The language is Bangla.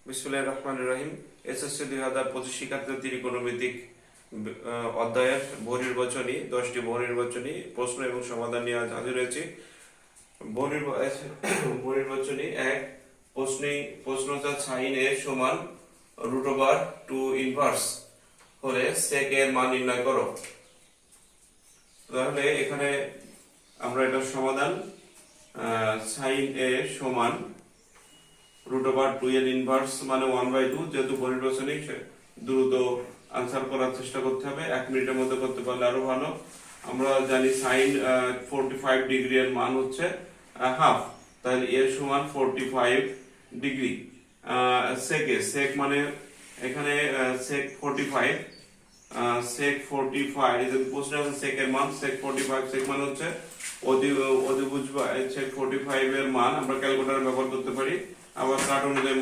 বিসমিল্লাহির রহমানির রহিম। এসএসসি 2025 শিক্ষার্থীদের ত্রিকোণমিতিক অধ্যায়ের বহুনির্বাচনী 10টি বহুনির্বাচনী প্রশ্ন এবং সমাধান নিয়ে আজ হাজির হয়েছি। বহুনির্বাচনী এক প্রশ্ন হচ্ছে সাইন এর সমান √2 ইনভার্স হলে সেক এর মান নির্ণয় করো। তাহলে এখানে আমরা এটার সমাধান সাইন এ সমান √2 এর ইনভার্স মানে 1/2, যেহেতু বহুনির্বাচনী দ্রুত আনসার করার চেষ্টা করতে হবে, 1 মিনিটের মধ্যে করতে পারলে আরো ভালো। আমরা জানি সাইন 45 ডিগ্রি এর মান হচ্ছে হাফ, তাহলে এর সমান 45 ডিগ্রি। সেক মানে এখানে সেক 45 যদি প্রশ্ন আছে সেকের মান সেক 45, সেক মানে হচ্ছে অধিভুজ বা সেক 45 এর মান আমরা ক্যালকুলেটর ব্যবহার করতে পারি, আবার কার্ট অনুযায়ী